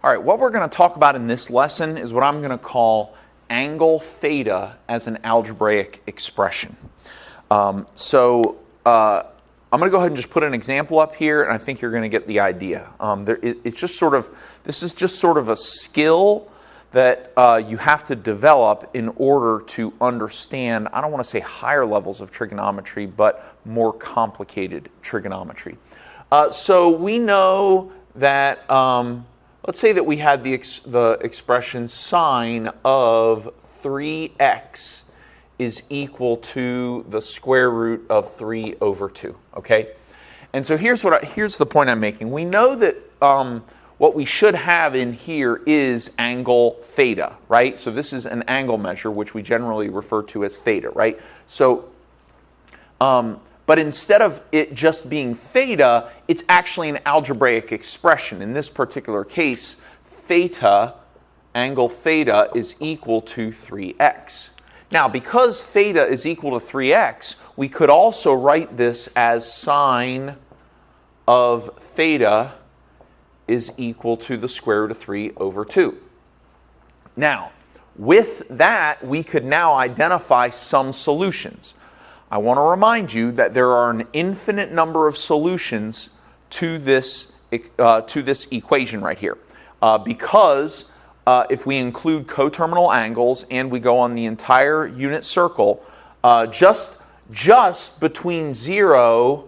All right, what we're going to talk about in this lesson is what I'm going to call angle theta as an algebraic expression. I'm going to go ahead and just put an example up here, and I think you're going to get the idea. This is just sort of a skill that you have to develop in order to understand, I don't want to say higher levels of trigonometry, but more complicated trigonometry. So we know that, let's say that we had the expression sine of 3x is equal to the square root of 3 over 2, okay? And so here's the point I'm making. We know that what we should have in here is angle theta, right? So this is an angle measure, which we generally refer to as theta, right? So, but instead of it just being theta, it's actually an algebraic expression. In this particular case, theta, angle theta, is equal to 3x. Now, because theta is equal to 3x, we could also write this as sine of theta is equal to the square root of 3 over 2. Now, with that, we could now identify some solutions. I want to remind you that there are an infinite number of solutions to this equation right here. Because if we include coterminal angles and we go on the entire unit circle, just between 0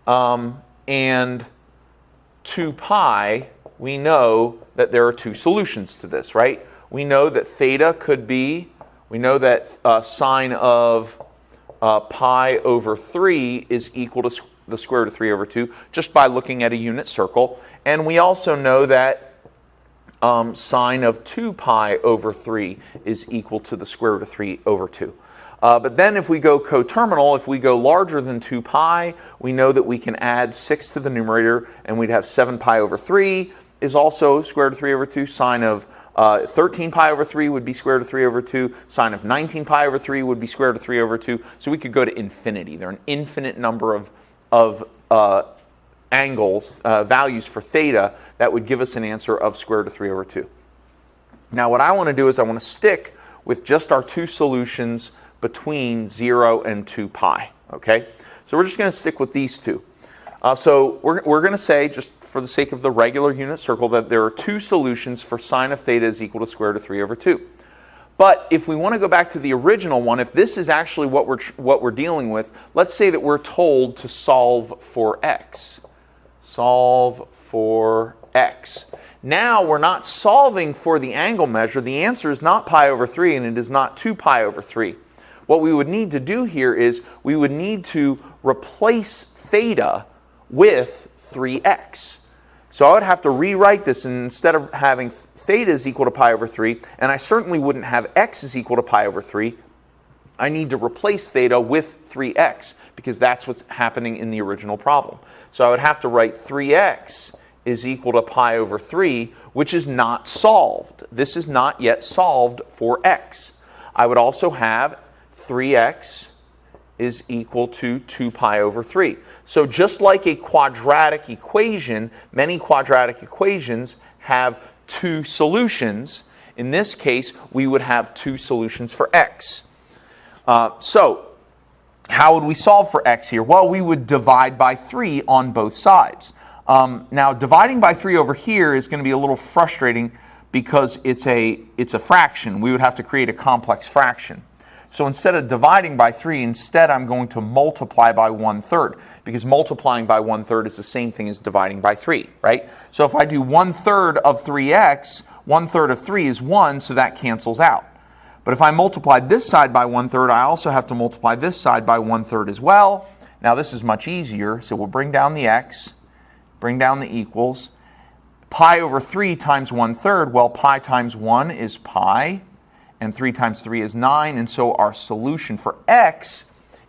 and 2 pi, we know that there are two solutions to this, right? We know that theta could be, we know that sine of pi over 3 is equal to the square root of 3 over 2, just by looking at a unit circle. And we also know that sine of 2 pi over 3 is equal to the square root of 3 over 2. But then if we go coterminal, if we go larger than 2 pi, we know that we can add 6 to the numerator, and we'd have 7 pi over 3 is also square root of 3 over 2. Sine of 13 pi over 3 would be square root of 3 over 2. Sine of 19 pi over 3 would be square root of 3 over 2. So we could go to infinity. There are an infinite number of angles, values for theta, that would give us an answer of square root of 3 over 2. Now what I want to do is I want to stick with just our two solutions between 0 and 2 pi, okay? So we're just going to stick with these two. So we're going to say, just for the sake of the regular unit circle, that there are two solutions for sine of theta is equal to square root of 3 over 2. But if we want to go back to the original one, if this is actually what we're dealing with, let's say that we're told to solve for x. Solve for x. Now we're not solving for the angle measure. The answer is not pi over 3, and it is not 2 pi over 3. What we would need to do here is we would need to replace theta with 3x. So I would have to rewrite this, and instead of having theta is equal to pi over 3, and I certainly wouldn't have x is equal to pi over 3, I need to replace theta with 3x, because that's what's happening in the original problem. So I would have to write 3x is equal to pi over 3, which is not solved. This is not yet solved for x. I would also have 3x is equal to 2 pi over 3. So just like a quadratic equation, many quadratic equations have two solutions. In this case, we would have two solutions for x. So how would we solve for x here? Well, we would divide by 3 on both sides. Now, dividing by 3 over here is going to be a little frustrating because it's a fraction. We would have to create a complex fraction. So instead of dividing by 3, instead I'm going to multiply by 1/3, because multiplying by 1/3 is the same thing as dividing by 3, right? So if I do 1/3 of 3x, 1/3 of 3 is 1, so that cancels out. But if I multiply this side by 1/3, I also have to multiply this side by 1/3 as well. Now this is much easier, so we'll bring down the x, bring down the equals. Pi over 3 times 1/3, well, pi times 1 is pi, and 3 times 3 is 9, and so our solution for x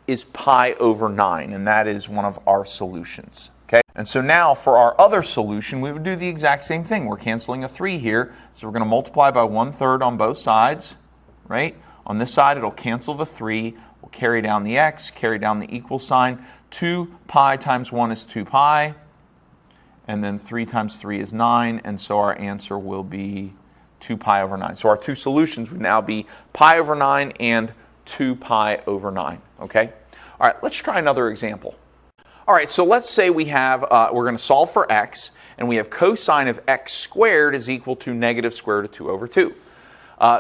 is pi over 9, and that is one of our solutions. Okay? And so now for our other solution, we would do the exact same thing. We're canceling a 3 here, so we're going to multiply by 1/3 on both sides, right? On this side, it'll cancel the 3. We'll carry down the x, carry down the equal sign. 2 pi times 1 is 2 pi, and then 3 times 3 is 9, and so our answer will be 2 pi over 9. So our two solutions would now be pi over 9 and 2 pi over 9, okay? All right, let's try another example. All right, so let's say we have, we're going to solve for x, and we have cosine of x squared is equal to negative square root of 2 over 2.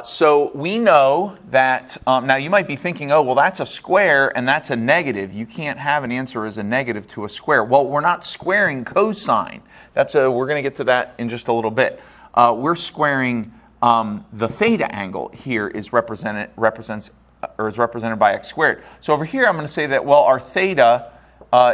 So we know that, now you might be thinking, oh, well, that's a square and that's a negative. You can't have an answer as a negative to a square. Well, we're not squaring cosine. We're going to get to that in just a little bit. We're squaring the theta angle here is represented by x squared. So over here I'm going to say that, well, our theta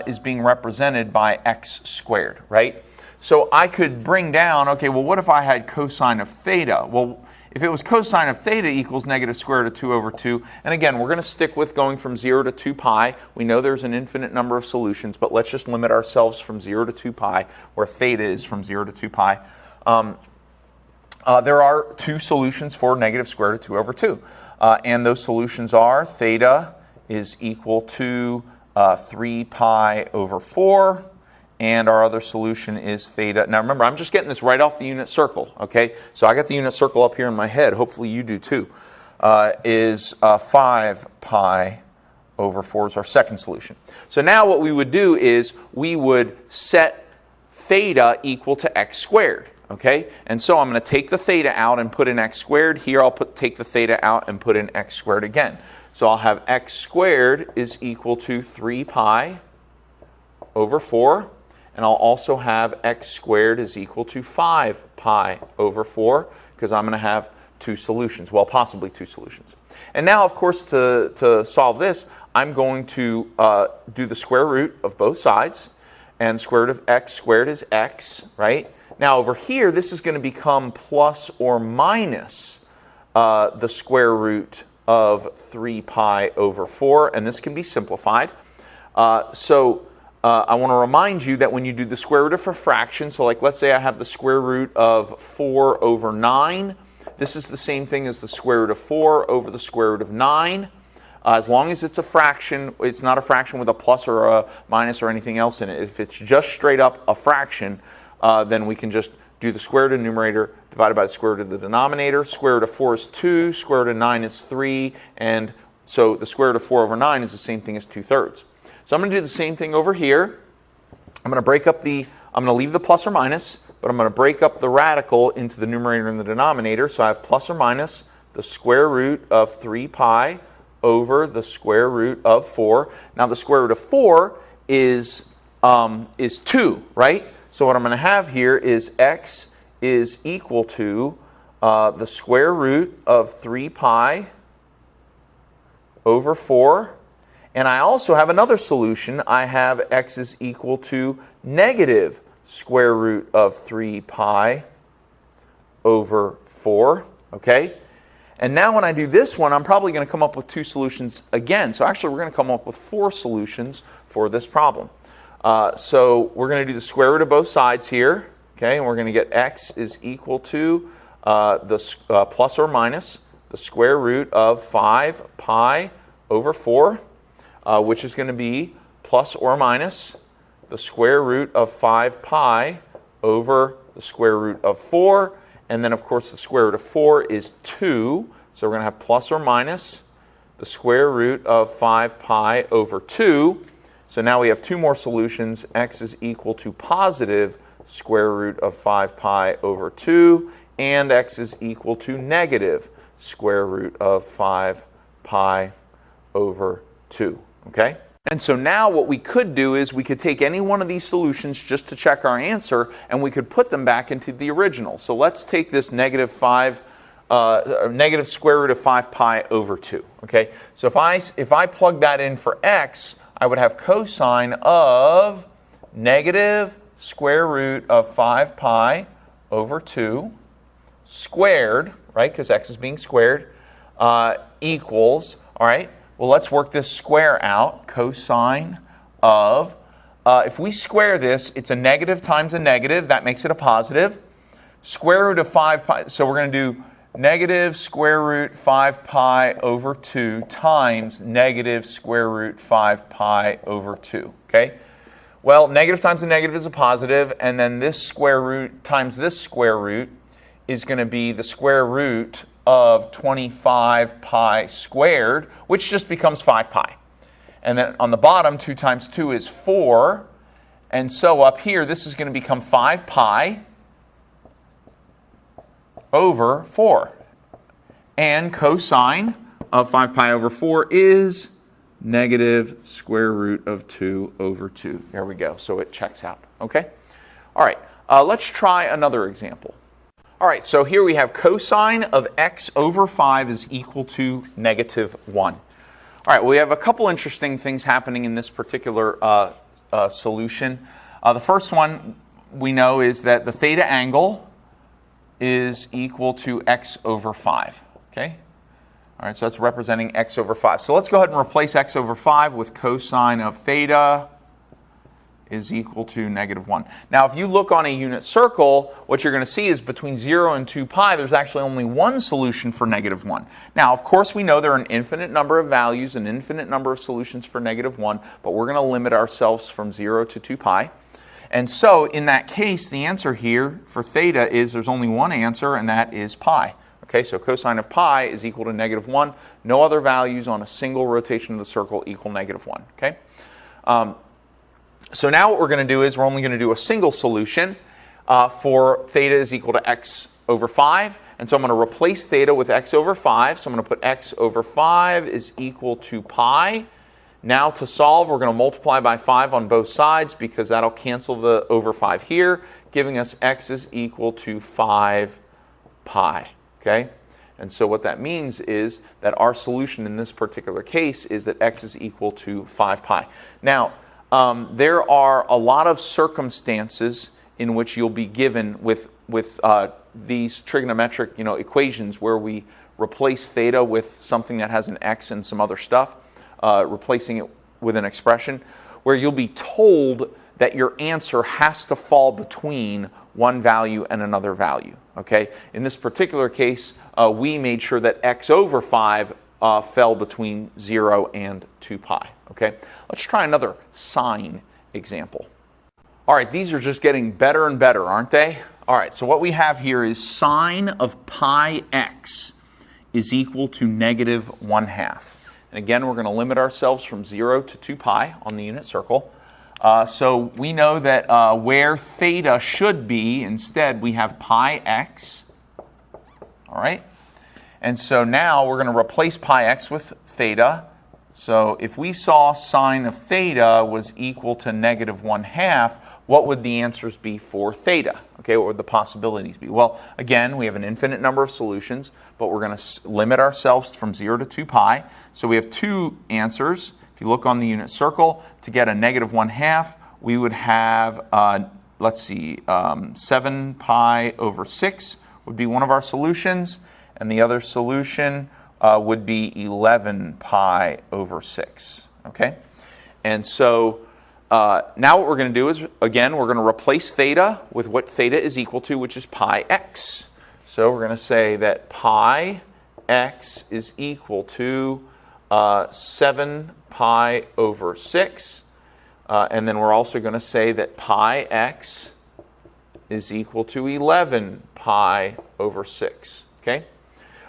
is being represented by x squared, right? So I could bring down, okay, well, what if I had cosine of theta? Well, if it was cosine of theta equals negative square root of 2 over 2, and again, we're going to stick with going from 0 to 2 pi. We know there's an infinite number of solutions, but let's just limit ourselves from 0 to 2 pi, where theta is from 0 to 2 pi. There are two solutions for negative square root of 2 over 2. And those solutions are theta is equal to 3 pi over 4, and our other solution is theta. Now remember, I'm just getting this right off the unit circle, okay? So I got the unit circle up here in my head. Hopefully you do too. Is 5 pi over 4 is our second solution. So now what we would do is we would set theta equal to x squared. Okay, and so I'm going to take the theta out and put in x squared. Here I'll take the theta out and put in x squared again. So I'll have x squared is equal to 3 pi over 4. And I'll also have x squared is equal to 5 pi over 4, because I'm going to have two solutions. Well, possibly two solutions. And now, of course, to solve this, I'm going to do the square root of both sides. And square root of x squared is x, right? Now over here, this is going to become plus or minus the square root of 3 pi over 4, and this can be simplified. I want to remind you that when you do the square root of a fraction, so like let's say I have the square root of 4 over 9, this is the same thing as the square root of 4 over the square root of 9. As long as it's a fraction, it's not a fraction with a plus or a minus or anything else in it. If it's just straight up a fraction, then we can just do the square root of the numerator divided by the square root of the denominator. Square root of 4 is 2, square root of 9 is 3, and so the square root of 4 over 9 is the same thing as 2/3. So I'm going to do the same thing over here. I'm going to leave the plus or minus, but I'm going to break up the radical into the numerator and the denominator. So I have plus or minus the square root of 3 pi over the square root of 4. Now the square root of 4 is 2, right? So what I'm going to have here is x is equal to the square root of 3 pi over 4. And I also have another solution. I have x is equal to negative square root of 3 pi over 4. Okay? And now when I do this one, I'm probably going to come up with two solutions again. So actually we're going to come up with 4 solutions for this problem. So we're going to do the square root of both sides here, okay, and we're going to get x is equal to the plus or minus the square root of 5 pi over 4, which is going to be plus or minus the square root of 5 pi over the square root of 4, and then of course the square root of 4 is 2, so we're going to have plus or minus the square root of 5 pi over 2. So now we have two more solutions. X is equal to positive square root of 5 pi over 2, and x is equal to negative square root of 5 pi over 2. Okay? And so now what we could do is we could take any one of these solutions just to check our answer, and we could put them back into the original. So let's take this negative square root of 5 pi over 2. Okay? So if I plug that in for x, I would have cosine of negative square root of 5 pi over 2 squared, right, because x is being squared, equals, all right, well, let's work this square out. Cosine of, if we square this, it's a negative times a negative. That makes it a positive. Square root of 5 pi, so we're going to do negative square root 5 pi over 2 times negative square root 5 pi over 2, okay? Well, negative times a negative is a positive, and then this square root times this square root is going to be the square root of 25 pi squared, which just becomes 5 pi. And then on the bottom, 2 times 2 is 4. And so up here, this is going to become 5 pi over 4. And cosine of 5 pi over 4 is negative square root of 2 over 2. There we go. So it checks out. Okay? All right. Let's try another example. All right. So here we have cosine of x over 5 is equal to negative 1. All right. We have a couple interesting things happening in this particular solution. The first one we know is that the theta angle is equal to x over 5. Okay? All right, so that's representing x over 5. So let's go ahead and replace x over 5 with cosine of theta is equal to negative 1. Now, if you look on a unit circle, what you're going to see is between 0 and 2 pi, there's actually only one solution for negative 1. Now, of course, we know there are an infinite number of values, an infinite number of solutions for negative 1, but we're going to limit ourselves from 0 to 2 pi. And so, in that case, the answer here for theta is there's only one answer, and that is pi. Okay, so cosine of pi is equal to negative 1. No other values on a single rotation of the circle equal negative 1. Okay? So now what we're going to do is we're only going to do a single solution for theta is equal to x over 5. And so I'm going to replace theta with x over 5. So I'm going to put x over 5 is equal to pi. Now to solve, we're going to multiply by 5 on both sides because that'll cancel the over 5 here, giving us x is equal to 5 pi. Okay? And so what that means is that our solution in this particular case is that x is equal to 5 pi. Now, there are a lot of circumstances in which you'll be given with these trigonometric equations where we replace theta with something that has an x and some other stuff, replacing it with an expression, where you'll be told that your answer has to fall between one value and another value. Okay? In this particular case, we made sure that x over 5 fell between 0 and 2 pi. Okay? Let's try another sine example. All right, these are just getting better and better, aren't they? All right, so what we have here is sine of pi x is equal to negative 1/2. And again, we're going to limit ourselves from 0 to 2 pi on the unit circle. So we know that where theta should be, instead we have pi x. All right? And so now we're going to replace pi x with theta. So if we saw sine of theta was equal to negative 1/2, what would the answers be for theta? Okay, what would the possibilities be? Well, again, we have an infinite number of solutions, but we're going to limit ourselves from 0 to 2 pi. So we have two answers. If you look on the unit circle, to get a negative 1/2, we would have, 7 pi over 6 would be one of our solutions, and the other solution would be 11 pi over 6. Okay? And so now what we're going to do is, again, we're going to replace theta with what theta is equal to, which is pi x. So we're going to say that pi x is equal to 7 pi over 6. And then we're also going to say that pi x is equal to 11 pi over 6. Okay?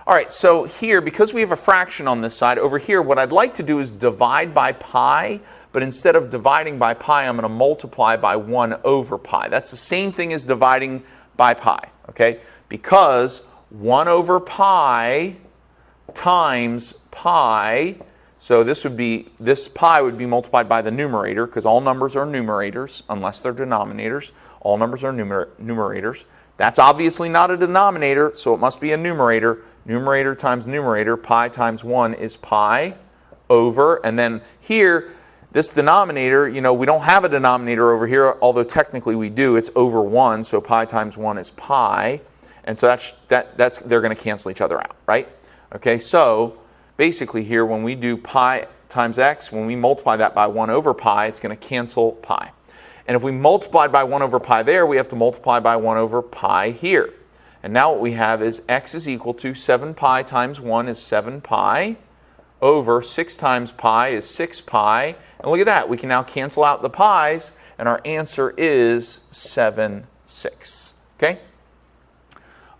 All right, so here, because we have a fraction on this side, over here, what I'd like to do is divide by pi, but instead of dividing by pi, I'm going to multiply by 1 over pi. That's the same thing as dividing by pi, okay? Because 1 over pi times pi, so this pi would be multiplied by the numerator, because all numbers are numerators, unless they're denominators. All numbers are numerators. That's obviously not a denominator, so it must be a numerator. Numerator times numerator, pi times 1 is pi over, and then here, this denominator, we don't have a denominator over here, although technically we do. It's over 1, so pi times 1 is pi, and so they're going to cancel each other out, right? Okay, so basically here, when we do pi times x, when we multiply that by 1 over pi, it's going to cancel pi. And if we multiply by 1 over pi there, we have to multiply by 1 over pi here. And now what we have is x is equal to 7 pi times 1 is 7 pi over 6 times pi is 6 pi. And look at that. We can now cancel out the pi's. and our answer is 7/6. Okay?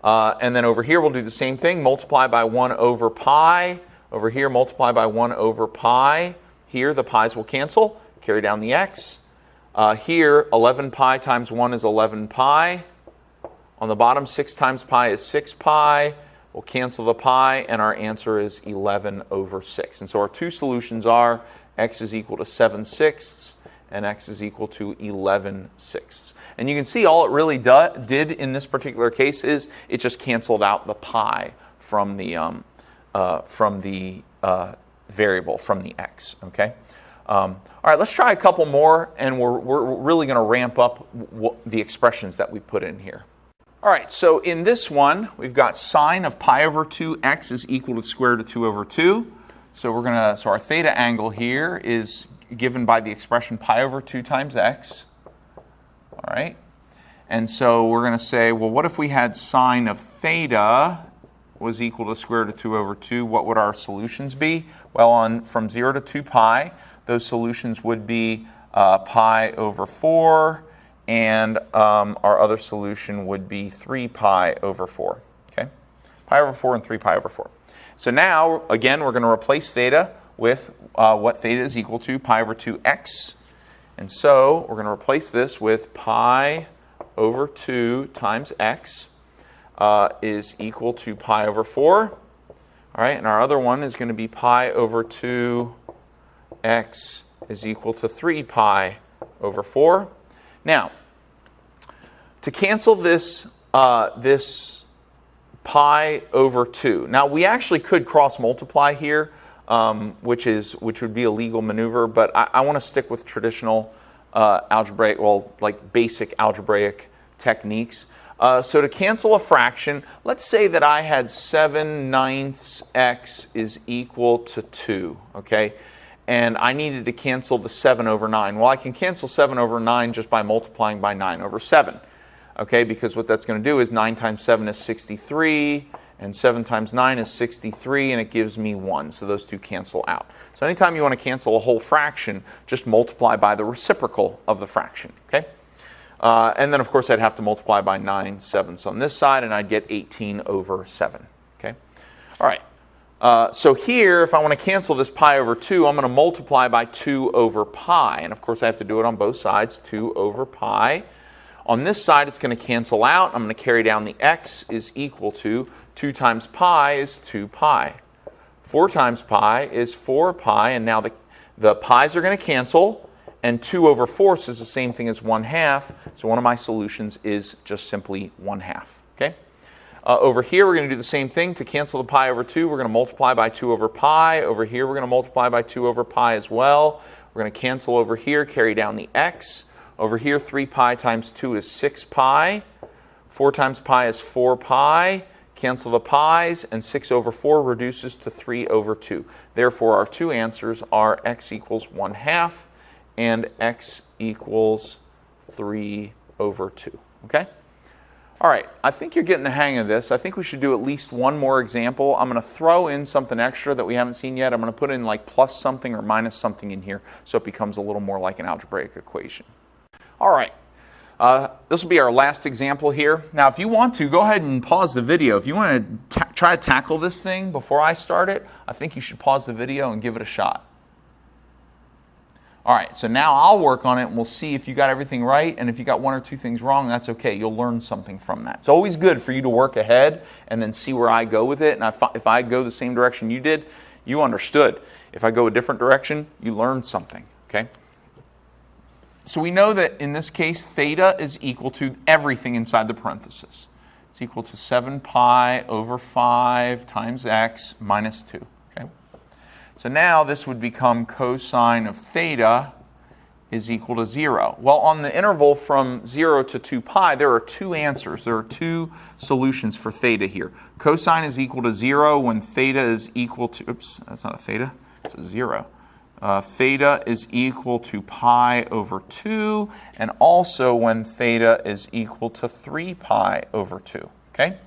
And then over here, we'll do the same thing. Multiply by 1 over pi. Over here, multiply by 1 over pi. Here, the pi's will cancel. Carry down the x. Here, 11 pi times 1 is 11 pi. On the bottom, 6 times pi is 6 pi. We'll cancel the pi, and our answer is 11/6. And so our two solutions are x is equal to 7/6 and x is equal to 11/6. And you can see all it really did in this particular case is it just canceled out the pi from the variable, from the x. Okay. All right, let's try a couple more, and we're really going to ramp up the expressions that we put in here. All right, so in this one, we've got sine of pi over 2x is equal to the square root of 2 over 2. So our theta angle here is given by the expression pi over 2 times x. All right, and so we're going to say, well, what if we had sine of theta was equal to the square root of 2 over 2? What would our solutions be? Well, from 0 to 2 pi, those solutions would be pi over 4, and our other solution would be 3 pi over 4. Okay, pi over 4 and 3 pi over 4. So now, again, we're going to replace theta with what theta is equal to, pi over 2x. And so we're going to replace this with pi over 2 times x is equal to pi over 4. All right, and our other one is going to be pi over 2x is equal to 3 pi over 4. Now, to cancel this this pi over 2. Now, we actually could cross multiply here, which would be a legal maneuver, but I want to stick with traditional algebraic, well, like basic algebraic techniques. So to cancel a fraction, let's say that I had 7/9 x is equal to 2, okay? And I needed to cancel the 7 over 9. Well, I can cancel 7 over 9 just by multiplying by 9 over 7, okay? Because what that's going to do is 9 times 7 is 63, and 7 times 9 is 63, and it gives me 1. So those two cancel out. So anytime you want to cancel a whole fraction, just multiply by the reciprocal of the fraction, okay? And then, of course, I'd have to multiply by 9/7 on this side, and I'd get 18 over 7, okay? All right. So here, if I want to cancel this pi over 2, I'm going to multiply by 2 over pi. And, of course, I have to do it on both sides, 2 over pi. On this side, it's going to cancel out. I'm going to carry down the x is equal to 2 times pi is 2 pi. 4 times pi is 4 pi. And now the pi's are going to cancel. And 2 over 4 is the same thing as 1/2. So one of my solutions is just simply 1/2. Okay? Over here, we're going to do the same thing. To cancel the pi over 2, we're going to multiply by 2 over pi. Over here, we're going to multiply by 2 over pi as well. We're going to cancel over here, carry down the x. Over here, 3 pi times 2 is 6 pi. 4 times pi is 4 pi. Cancel the pi's, and 6 over 4 reduces to 3 over 2. Therefore, our two answers are x equals 1/2 and x equals 3 over 2. Okay? All right, I think you're getting the hang of this. I think we should do at least one more example. I'm going to throw in something extra that we haven't seen yet. I'm going to put in like plus something or minus something in here so it becomes a little more like an algebraic equation. All right, this will be our last example here. Now, if you want to, go ahead and pause the video. If you want to try to tackle this thing before I start it, I think you should pause the video and give it a shot. All right, so now I'll work on it, and we'll see if you got everything right, and if you got one or two things wrong, that's okay. You'll learn something from that. It's always good for you to work ahead and then see where I go with it, and if I go the same direction you did, you understood. If I go a different direction, you learned something, okay? So we know that in this case, theta is equal to everything inside the parenthesis. It's equal to 7 pi over 5 times x minus 2. So now this would become cosine of theta is equal to 0. Well, on the interval from 0 to 2 pi, there are two answers. There are two solutions for theta here. Cosine is equal to 0 when theta is equal to, oops, that's not a theta, it's a 0. Theta is equal to pi over 2, and also when theta is equal to 3 pi over 2. Okay?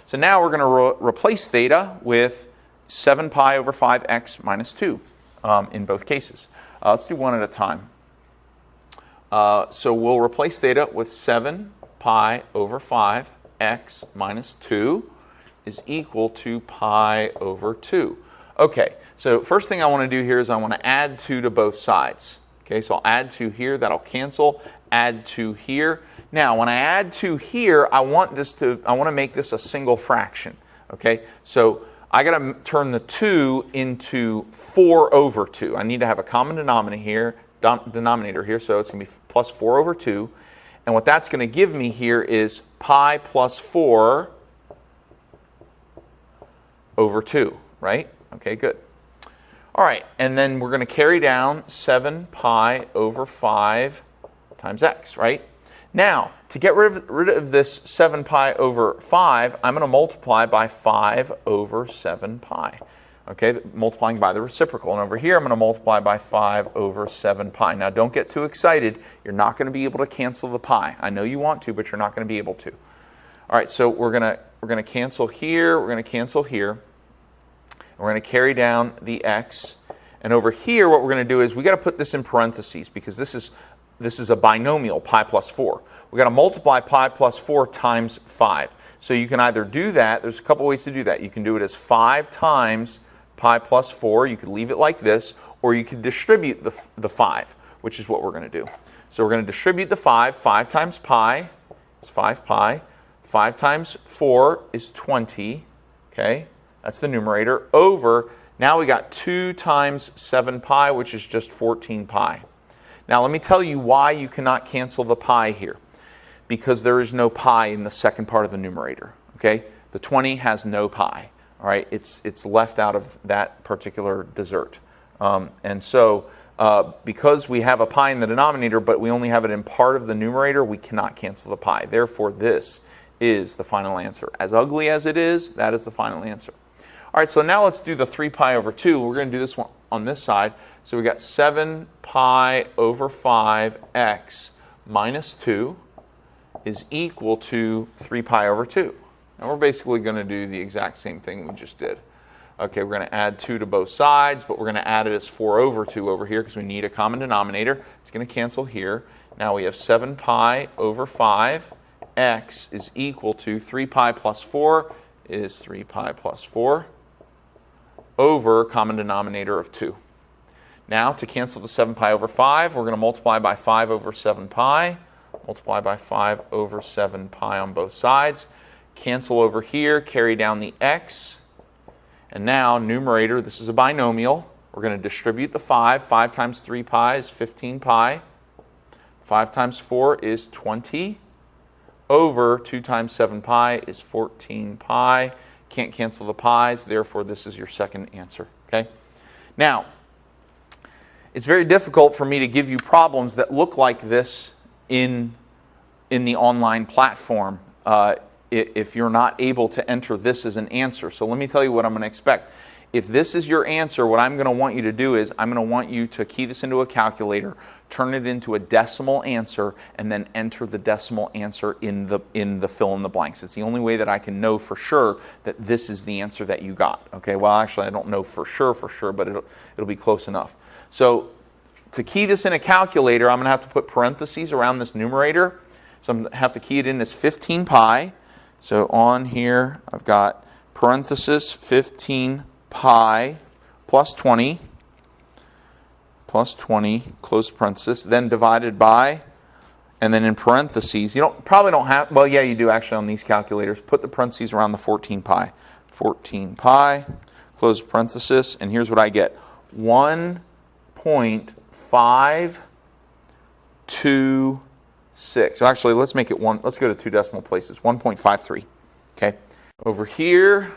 So now we're going to replace theta with 7 pi over 5x minus 2 in both cases. Let's do one at a time. So we'll replace theta with 7 pi over 5 x minus 2 is equal to pi over 2. Okay, so first thing I want to do here is I want to add 2 to both sides. Okay, so I'll add 2 here, that'll cancel, add 2 here. Now, when I add 2 here, I want to make this a single fraction. Okay, so I got to turn the 2 into 4 over 2. I need to have a common denominator here, so it's going to be plus 4 over 2. And what that's going to give me here is pi plus 4 over 2, right? Okay, good. All right, and then we're going to carry down 7 pi over 5 times x, right? Now, to get rid of this 7 pi over 5, I'm going to multiply by 5 over 7 pi. Okay, multiplying by the reciprocal. And over here, I'm going to multiply by 5 over 7 pi. Now, don't get too excited. You're not going to be able to cancel the pi. I know you want to, but you're not going to be able to. All right, so we're going to cancel here. We're going to cancel here. We're going to carry down the x. And over here, what we're going to do is we got to put this in parentheses because this is a binomial, pi plus 4. We got to multiply pi plus 4 times 5. So you can either do that. There's a couple ways to do that. You can do it as 5 times pi plus 4. You could leave it like this, or you could distribute the 5, which is what we're going to do. So we're going to distribute the 5. 5 times pi is 5 pi. 5 times 4 is 20. Okay. That's the numerator, over, now we got 2 times 7 pi, which is just 14 pi. Now let me tell you why you cannot cancel the pi here. Because there is no pi in the second part of the numerator, okay? The 20 has no pi, all right? It's left out of that particular dessert. And so because we have a pi in the denominator, but we only have it in part of the numerator, we cannot cancel the pi. Therefore, this is the final answer. As ugly as it is, that is the final answer. All right, so now let's do the 3 pi over 2. We're going to do this one on this side. So we got 7 pi over 5x minus 2 is equal to 3 pi over 2. And we're basically going to do the exact same thing we just did. Okay, we're going to add 2 to both sides, but we're going to add it as 4 over 2 over here because we need a common denominator. It's going to cancel here. Now we have 7 pi over 5. X is equal to 3 pi plus 4 is 3 pi plus 4 over common denominator of 2. Now to cancel the 7 pi over 5, we're going to multiply by 5 over 7 pi. Multiply by 5 over 7 pi on both sides. Cancel over here, carry down the x. And now, numerator, this is a binomial. We're going to distribute the 5. 5 times 3 pi is 15 pi. 5 times 4 is 20. Over 2 times 7 pi is 14 pi. Can't cancel the pi's, therefore this is your second answer. Okay? Now, it's very difficult for me to give you problems that look like this in the online platform if you're not able to enter this as an answer. So let me tell you what I'm going to expect. If this is your answer, what I'm going to want you to do is I'm going to want you to key this into a calculator, turn it into a decimal answer, and then enter the decimal answer in the fill in the blanks. It's the only way that I can know for sure that this is the answer that you got. Okay, well actually I don't know for sure, but it'll be close enough. So to key this in a calculator, I'm going to have to put parentheses around this numerator. So I'm going to have to key it in as 15 pi. So on here I've got parenthesis 15 pi plus 20, close parenthesis, then divided by, and then in parentheses, you probably don't have, well, yeah, you do actually on these calculators, put the parentheses around the 14 pi. 14 pi, close parenthesis, and here's what I get. 1.526. So actually, let's make it one, let's go to 2 decimal places, 1.53, okay? Over here,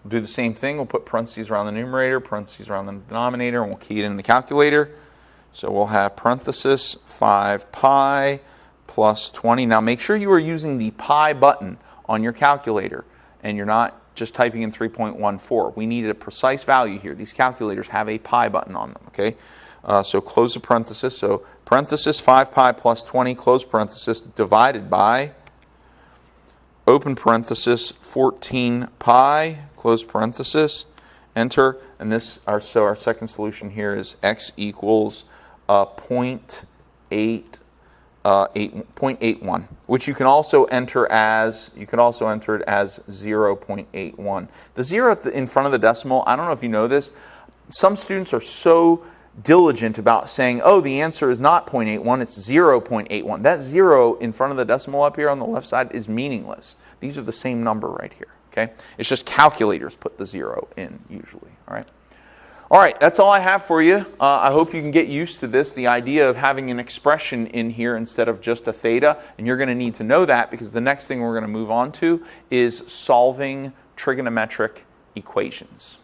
we'll do the same thing. We'll put parentheses around the numerator, parentheses around the denominator, and we'll key it in the calculator. So we'll have parenthesis 5 pi plus 20. Now make sure you are using the pi button on your calculator and you're not just typing in 3.14. We need a precise value here. These calculators have a pi button on them, okay? So close the parenthesis. So parenthesis 5 pi plus 20, close parenthesis, divided by, open parenthesis 14 pi, close parenthesis, enter, and our second solution here is x equals 0.8 0.81, which you can also enter as 0.81. The 0 in front of the decimal, I don't know if you know this, some students are so diligent about saying, oh, the answer is not 0.81, it's 0.81. That 0 in front of the decimal up here on the left side is meaningless. These are the same number right here, okay? It's just calculators put the 0 in usually, all right? All right, that's all I have for you. I hope you can get used to this, the idea of having an expression in here instead of just a theta, and you're going to need to know that because the next thing we're going to move on to is solving trigonometric equations.